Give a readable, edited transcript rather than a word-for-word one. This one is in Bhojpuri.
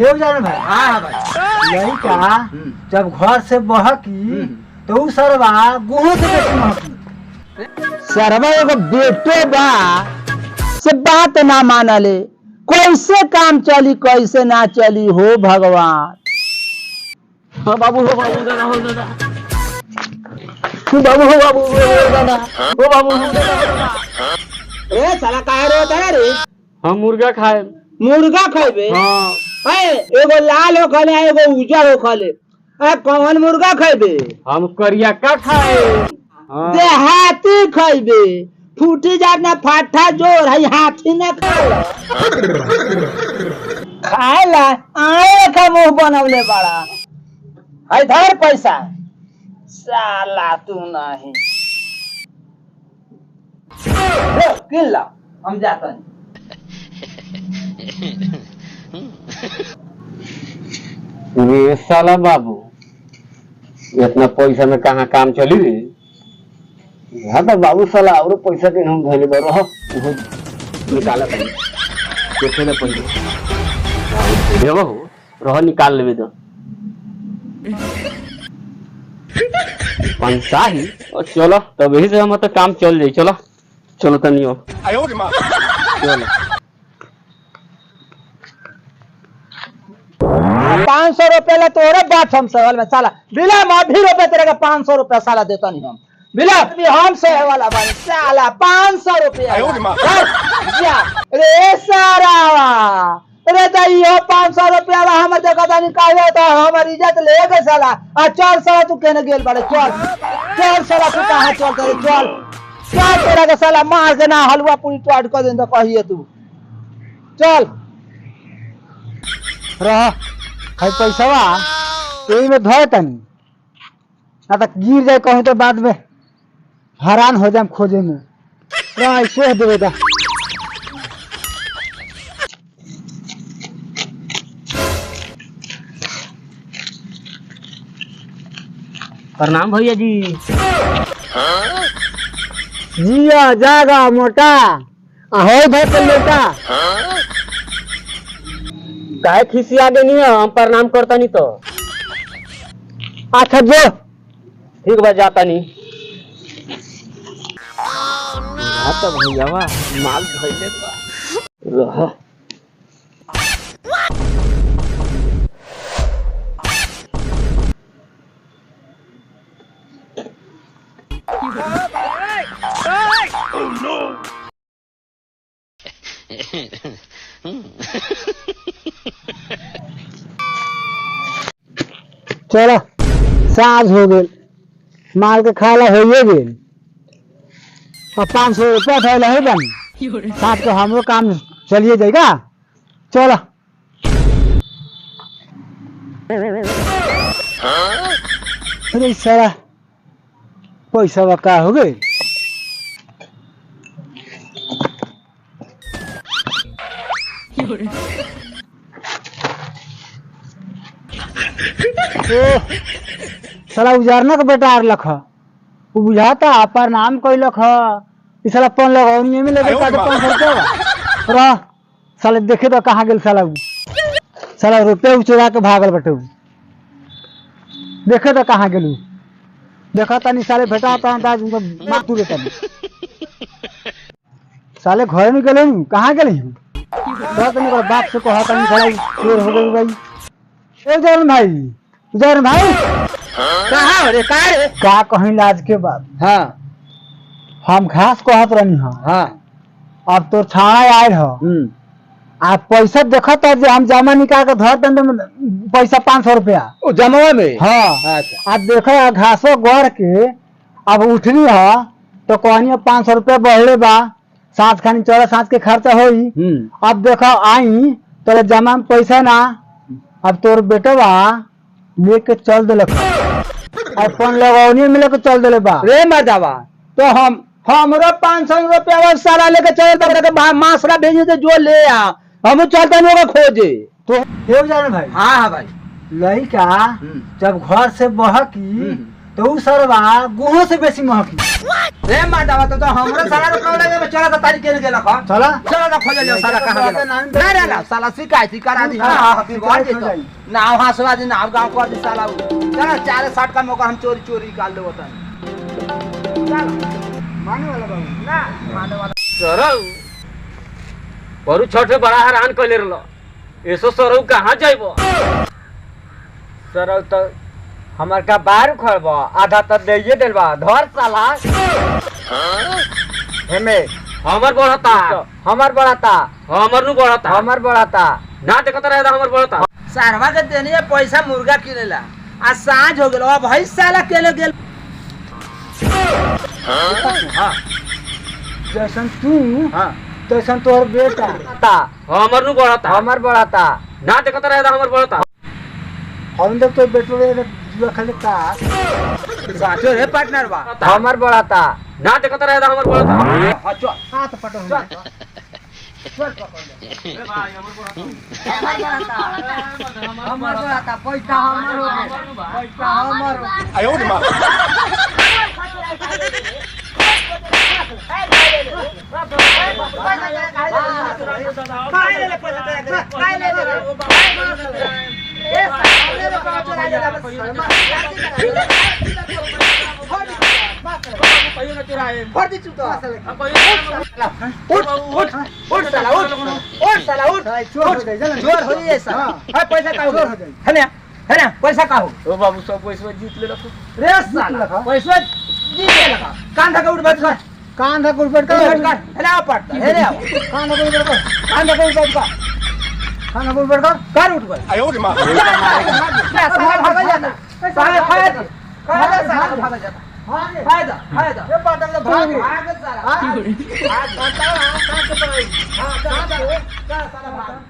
क्यों जाने भाई? हाँ भाई। लड़का जब घर से बहकी तो उ सरवा गुहू से बेटी महकी। सरवा एगो बेटो बा से बात ना मानले, कैसे काम चली कैसे ना चली हो भगवान। हाँ बाबू हो बाबू दादा हो दादा बाबू हो बाबू हो दादा हो बाबू हो दादा। ए साला काहे रोता है रे? हम मुर्गा खाए। मुर्गा खाइबे? हाँ। ए एगो लाल हो खले एगो उजर हो खले, ए कौन मुर्गा खाइबे? हम करियका खाए। हाँ। देहाती खाइबे, फूटी जात ना फाटा जोर है हाथी ना खाला। खाला आए का मुंह बनवले बड़ा है। धर पैसा साला तू नहीं किन ला हम जाता नहीं। ये साला बाबू इतना पैसा में कहाँ काम चली रे? हाँ तो बाबू साला और पैसा के हम धैले बा रह निकाला पड़ी कैसे ना पड़ी देवा हो रह निकाल लेबे तो पंसा ही। और चलो तब यही से हम तो काम चल जाई। चलो चलो तनी हो चलो 500 रुपया ला तोरे बात हम सवाल में साला बिला माँ भी रुपए तेरे का 500 रुपया साला देता नहीं हम बिला भी हम से वाला बानी साला 500 रुपया रे सारा रे दैयो 500 रुपया हम देखा था निकाले तो हमारी इज्जत ले गए साला। आ चल साला तू कहने गेल बारे चल चल साला तू कहाँ चल करे चल चल तेरा का साला मार के ना हलवा पूरी टोट कर दे तो कहिए तू चल रह है पैसावा यही में धोए तनी ना तो गिर जाए कहीं तो बाद में हैरान हो जाए खोजे में। रह ऐसे देवे दा प्रणाम भैया जी। जिया जागा मोटा हो भाई पे लोटा काहे खिसिया देनी है? हम प्रणाम करता नहीं तो। अच्छा जो ठीक बा जाता नहीं। हाँ तो भैया माल धइले बा रह चलो साज हो गए माल के खाला हो गए और 500 रुपया थैला है बन साथ को हमरो काम चलिए जाएगा। चलो अरे सारा पैसा वका हो गए। साला उजारना का बेटा आर लख वो बुझाता पर नाम कोई लख साला पन लगौनी में लगे 500 रुपया रह साले देखे तो कहाँ गेल साला साला रुपया चुरा के भागल बटे देखे तो कहाँ गेलू देखा तनी साले भेटा मार तू लेता साले घर में गेले कहाँ गेले बाप से कहा तनी साला चोर हो गई भाई। जरन भाई कहाँ रे का कहीं लाज के बाद हाँ हम घास कहत रहनी हाँ अब तो छाड़ा आयल हो आप पैसा देखा था जो हम जमा निकाल के धर दंड में पैसा 500 रुपया जमा में हाँ अच्छा आप देखो घासो गढ़ के अब उठनी है तो कहनी 500 रुपया बढ़ले बा सांस खानी चौड़ा सांस के खर्चा होई। अब देखो आई तो जमा में पैसा ना अब तोर बेटा बा लेके चल दिल अपन लगौनी में लेके चल दिले बा रे मर्दावा तो हमरो 500 रुपया सारा लेके चल मासरा भेजे तो जो ले आ हम चलते नहीं खोजे तो जाने भाई। हाँ भाई लड़का जब घर से बहकी तो उ सरवा गुहो से बेसी महकी। रे माटावा तो हमरो साला रुपया लगे चला तो तारीख केने गेला खा चला चला तो खोज ले साला कहां गेला ना रे ना साला शिकायत करा दी हां बिगाड़ दे तो नाव हासवा दी नाव गांव कर दी साला चला 460 का मौका हम चोरी चोरी निकाल दे होता चल माने वाला बाबू ना माने वाला सरौ बरु छठे बड़ा हैरान कइले रहलो एसो सरौ कहां जाइबो सरौ तो हमार का बार खड़बा आधा तो देइए देलबा धर साला हेमे हमर बढ़ता हमार बढ़ाता हमर नु बढ़ता हमार बढ़ाता ना देखत रहे हमर बढ़ता सारवा के देने पैसा मुर्गा किनेला आ साँझ हो गेल अब भाई साला केले गेल हां जैसन तू हां तैसन तोहर बेटा हमर नु बढ़ता हमार बढ़ाता ना देखत रहे हमर बढ़ता हम जब तो बेटो रे जुआ खेले का साचो रे पार्टनर बा हमर बढ़ाता ना देखत रहे हमर बढ़ता हां चल हाथ पटो चल चल रे भाई हमार बढ़ाता पैसा हमार हो पैसा हमार आयो रे मां पैसा का हो बाबू सब पैसा जीत ले रे साला पैसा जीत ले कांधा का उठ बैठ कान धक उठ कर हेले आओ पट हेले आओ कान धक उठ कर कान धक उठ बैठ कान धक उठ कर कर उठ गए आयो रे मां साला भाग जाता साला भाग जाता फायदा फायदा ये पाटन भाग साला भाग साला भाग